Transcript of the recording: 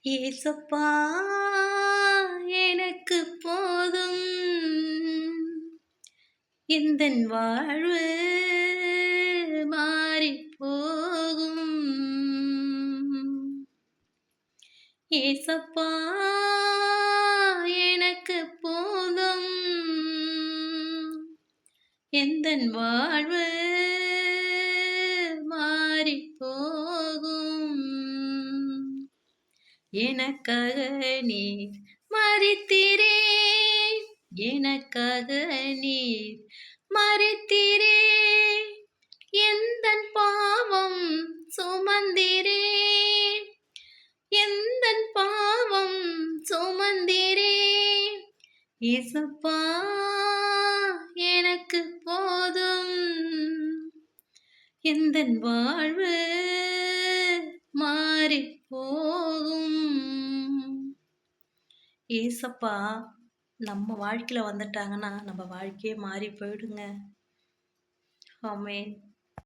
ஏசப்பா எனக்கு போதும், எந்தன் வாழ்வு மாறிப் போகும். ஏசப்பா எனக்கு போதும், எந்தன் வாழ்வு மாறிப் போகும். எனக்காக நீர் மரித்தீரே, எனக்காக நீர் மரித்தீரே, எந்தன் பாவம் சுமந்தீரே, எந்தன் பாவம் சுமந்தீரே. ஏசப்பா எனக்கு போதும், எந்தன் வாழ்வு மாறிப் போகும். ஏசப்பா நம்ம வாழ்க்கையில வந்துட்டாங்கன்னா நம்ம வாழ்க்கையே மாறி போயிடுங்க. ஆமென்.